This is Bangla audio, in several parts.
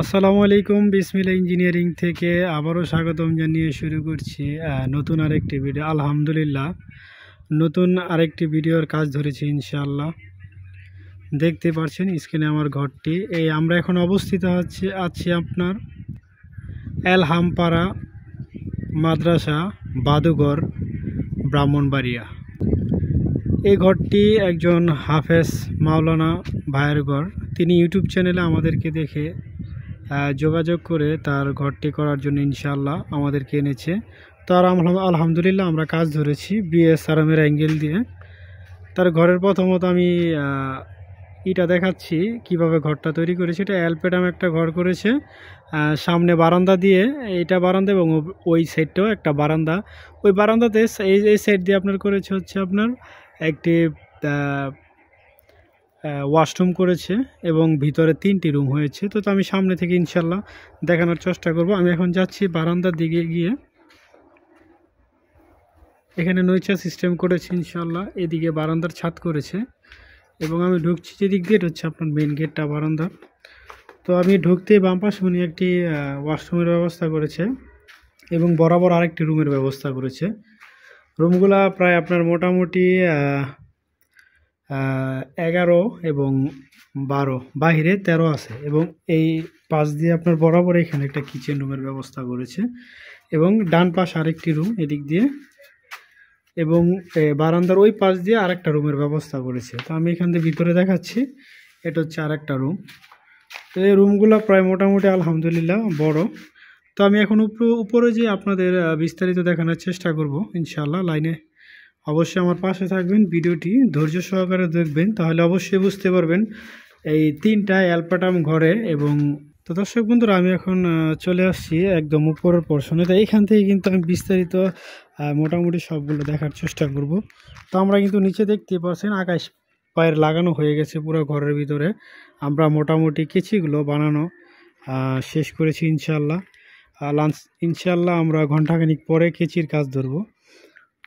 আসসালামু আলাইকুম। বিসমিল্লাহ ইঞ্জিনিয়ারিং থেকে আবারও স্বাগতম জানিয়ে শুরু করছি নতুন আরেকটি ভিডিও। আলহামদুলিল্লাহ নতুন আরেকটি ভিডিওর কাজ ধরেছি ইনশাআল্লাহ। দেখতে পাচ্ছেন স্ক্রিনে আমার ঘরটি। আমরা এখন অবস্থিত আছি আপনার এলহামপাড়া মাদ্রাসা বাদুঘর ব্রাহ্মণবাড়িয়া। এই ঘরটি একজন হাফেজ মাওলানা ভাইয়ের ঘর। তিনি ইউটিউব চ্যানেলে আমাদেরকে দেখে যোগাযোগ করে তার ঘরটি করার জন্য ইনশাআল্লাহ আমাদেরকে এনেছে। তার আলহামদুলিল্লাহ আমরা কাজ ধরেছি বিএসআরএমের অ্যাঙ্গেল দিয়ে। তার ঘরের প্রথমত আমি এটা দেখাচ্ছি কিভাবে ঘরটা তৈরি করেছে। এটা অ্যালপেটাম একটা ঘর করেছে, সামনে বারান্দা দিয়ে, এটা বারান্দা এবং ওই সাইডটাও একটা বারান্দা। ওই বারান্দাতে এই সাইড দিয়ে আপনার করেছে হচ্ছে আপনার একটি ওয়াশরুম করেছে এবং ভিতরে 3টি রুম হয়েছে। তো আমি সামনে থেকে ইনশাল্লাহ দেখানোর চেষ্টা করব। আমি এখন যাচ্ছি বারান্দার দিকে গিয়ে। এখানে নৈচা সিস্টেম করেছে ইনশাল্লাহ, এদিকে বারান্দার ছাদ করেছে এবং আমি ঢুকছি যেদিক দিয়ে, এটা হচ্ছে আপনার মেন গেটটা বারান্দা। তো আমি ঢুকতে বাম পাশে উনি একটি ওয়াশরুমের ব্যবস্থা করেছে এবং বরাবর আরেকটি রুমের ব্যবস্থা করেছে। রুমগুলা প্রায় আপনার মোটামুটি 11 এবং 12, বাহিরে 13 আছে এবং এই পাশ দিয়ে আপনার বরাবর এখানে একটা কিচেন রুমের ব্যবস্থা করেছে এবং ডান পাশ আরেকটি রুম এদিক দিয়ে এবং বারান্দার ওই পাশ দিয়ে আরেকটা রুমের ব্যবস্থা করেছে। তো আমি এখান থেকে ভিতরে দেখাচ্ছি, এটা হচ্ছে আরেকটা রুম। তো এই রুমগুলো প্রায় মোটামুটি আলহামদুলিল্লাহ বড়। তো আমি এখন উপরে যে আপনাদের বিস্তারিত দেখানোর চেষ্টা করব ইনশাআল্লাহ। লাইনে অবশ্যই আমার পাশে থাকবেন, ভিডিওটি ধৈর্য সহকারে দেখবেন, তাহলে অবশ্যই বুঝতে পারবেন এই 3টা অ্যালপেটাম ঘরে। এবং তো দর্শক বন্ধুরা, আমি এখন চলে আসছি একদম উপরের পোর্শনে। তো এইখান থেকে কিন্তু আমি বিস্তারিত মোটামুটি সবগুলো দেখার চেষ্টা করব। তো আমরা কিন্তু নিচে দেখতে পাচ্ছেন আকাশ পায়ের লাগানো হয়ে গেছে পুরো ঘরের ভিতরে। আমরা মোটামুটি কেচিগুলো বানানো শেষ করেছি ইনশাআল্লাহ। ইনশাআল্লাহ আমরা ঘন্টাখানিক পরে কেচির কাজ ধরবো।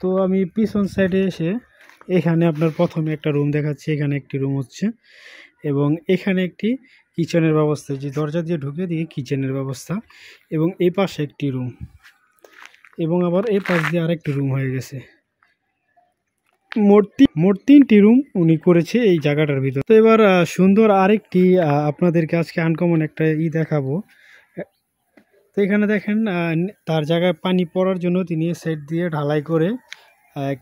তো আমি পিছন সাইডে এসে এখানে আপনার প্রথমে একটা রুম দেখাচ্ছি। এখানে একটি রুম হচ্ছে এবং এখানে একটি কিচেনের ব্যবস্থা, যে দরজা দিয়ে ঢুকে দিয়ে কিচেনের ব্যবস্থা এবং এই পাশে একটি রুম এবং আবার এই পাশ দিয়ে আরেকটি রুম হয়ে গেছে। মোট 3টি রুম উনি করেছে এই জায়গাটার ভিতর। তো এবার সুন্দর আরেকটি আপনাদেরকে আজকে আনকমন একটা দেখাবো। তো এখানে দেখেন তার জায়গায় পানি পড়ার জন্য তিনি সাইড দিয়ে ঢালাই করে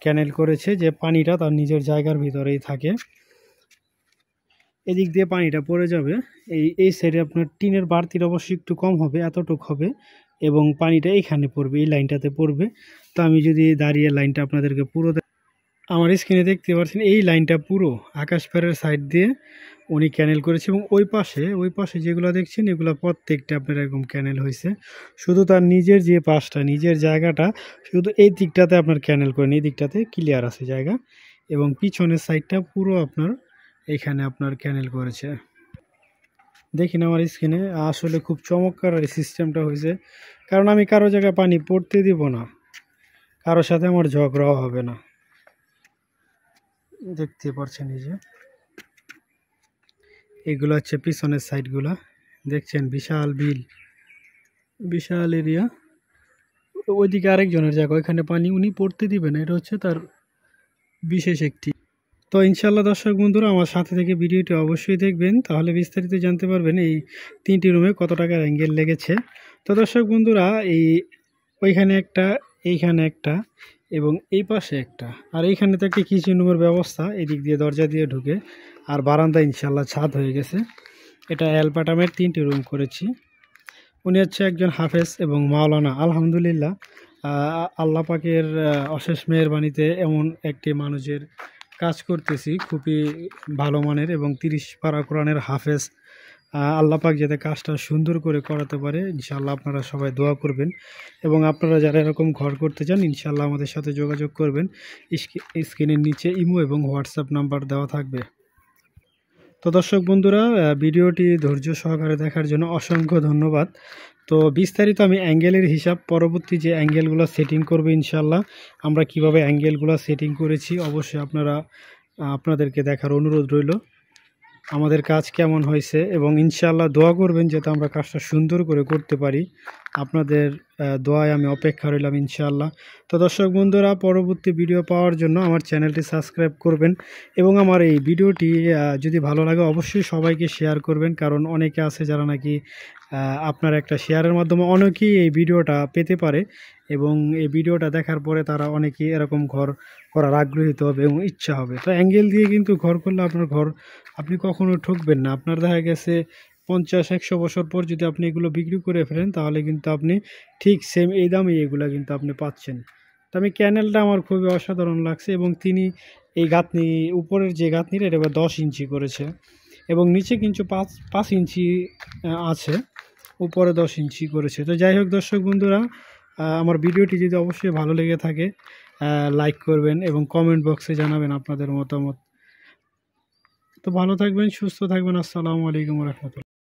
ক্যানেল করেছে, যে পানিটা তার নিজের জায়গার ভিতরেই থাকে। এদিক দিয়ে পানিটা পড়ে যাবে। এই সাইডে আপনার টিনের বাড়তির অবশ্যই একটু কম হবে, এতটুক হবে এবং পানিটা এখানে পড়বে, এই লাইনটাতে পড়বে। তো আমি যদি দাঁড়িয়ে লাইনটা আপনাদেরকে পুরো আমার স্ক্রিনে দেখতে পাচ্ছেন, এই লাইনটা পুরো আকাশ পাড়ের সাইড দিয়ে উনি ক্যানেল করেছে এবং ওই পাশে যেগুলো দেখছেন এগুলো প্রত্যেকটা আপনার এরকম ক্যানেল হয়েছে। শুধু তার নিজের যে পাশটা, নিজের জায়গাটা শুধু এই দিকটাতে আপনার ক্যানেল করেন, এই দিকটাতে ক্লিয়ার আছে জায়গা এবং পিছনের সাইডটা পুরো আপনার এখানে আপনার ক্যানেল করেছে। দেখেন আমার স্ক্রিনে আসলে খুব চমৎকার এই সিস্টেমটা হয়েছে, কারণ আমি কারো জায়গায় পানি পড়তে দিব না, কারোর সাথে আমার ঝগড়াও হবে না। দেখতে পাচ্ছেন এই যে এগুলো হচ্ছে পিছনের সাইডগুলা, দেখছেন বিশাল বিল, বিশাল এরিয়া। ওইদিকে আরেকজনের জায়গা, ওইখানে পানি উনি পড়তে দিবে না, এটা হচ্ছে তার বিশেষ একটি। তো ইনশাল্লাহ দর্শক বন্ধুরা আমার সাথে থেকে ভিডিওটি অবশ্যই দেখবেন, তাহলে বিস্তারিত জানতে পারবেন এই 3টি রুমে কত টাকার অ্যাঙ্গেল লেগেছে। তো দর্শক বন্ধুরা, ওইখানে একটা, এইখানে একটা এবং এই পাশে একটা, আর এইখানে তো একটা কিচেন রুমের ব্যবস্থা, এদিক দিয়ে দরজা দিয়ে ঢুকে, আর বারান্দা ইনশাল্লাহ ছাদ হয়ে গেছে। এটা অ্যালপেটামের 3টি রুম করেছি। উনি হচ্ছে একজন হাফেজ এবং মাওলানা। আলহামদুলিল্লাহ আল্লাহ পাকের অশেষ মেহেরবানিতে এমন একটি মানুষের কাজ করতেছি, খুবই ভালো মানের এবং 30 পারা কোরআনের হাফেজ। আল্লাহ পাক যাতে কাজটা সুন্দর করে করাতে পারে ইনশাআল্লাহ আপনারা সবাই দোয়া করবেন এবং আপনারা যারা এরকম ঘর করতে চান ইনশাআল্লাহ আমাদের সাথে যোগাযোগ করবেন। স্ক্রিনের নিচে ইমো এবং হোয়াটসঅ্যাপ নাম্বার দেওয়া থাকবে। তো দর্শক বন্ধুরা, ভিডিওটি ধৈর্য সহকারে দেখার জন্য অসংখ্য ধন্যবাদ। তো বিস্তারিত আমি অ্যাঙ্গেলের হিসাব পরবর্তী যে অ্যাঙ্গেলগুলো সেটিং করবে ইনশাআল্লাহ, আমরা কিভাবে অ্যাঙ্গেলগুলো সেটিং করেছি অবশ্যই আপনাদেরকে দেখার অনুরোধ রইল। আমাদের কাজ কেমন হয়েছে, এবং ইনশাআল্লাহ দোয়া করবেন যাতে আমরা কাজটা সুন্দর করে করতে পারি। আপনাদের দোয়ায় আমি অপেক্ষা রইলাম ইনশাআল্লাহ। তো দর্শক বন্ধুরা, পরবর্তী ভিডিও পাওয়ার জন্য আমার চ্যানেলটি সাবস্ক্রাইব করবেন, এবং আমার এই ভিডিওটি যদি ভালো লাগে অবশ্যই সবাইকে শেয়ার করবেন, কারণ অনেকে আছে যারা নাকি আপনার একটা শেয়ারের মাধ্যমে অনেকেই এই ভিডিওটা পেতে পারে, এবং এই ভিডিওটা দেখার পরে তারা অনেকেই এরকম ঘর করার আগ্রহীত হবে এবং ইচ্ছা হবে। তো অ্যাঙ্গেল দিয়ে কিন্তু ঘর করলে আপনার ঘর আপনি কখনো ঠকবেন না। আপনার দেখা গেছে 50-100 বছর পর যদি আপনি এগুলো বিক্রি করে ফেলেন, তাহলে কিন্তু আপনি ঠিক সেম এই দামে এগুলো কিন্তু আপনি পাচ্ছেন। তো আমি ক্যানেলটা আমার খুবই অসাধারণ লাগছে, এবং তিনি এই গাঁথনি উপরের যে গাঁথনিটা এটা 10 ইঞ্চি করেছে, এবং নিচে কিন্তু 5 ইঞ্চি আছে, উপরে 10 ইঞ্চি করেছে। তো যাই হোক দর্শক বন্ধুরা, আমার ভিডিওটি যদি অবশ্যই ভালো লেগে থাকে লাইক করবেন এবং কমেন্ট বক্সে জানাবেন আপনাদের মতামত। তো ভালো থাকবেন, সুস্থ থাকবেন। আসসালামু আলাইকুম রহমতুল্লাহ।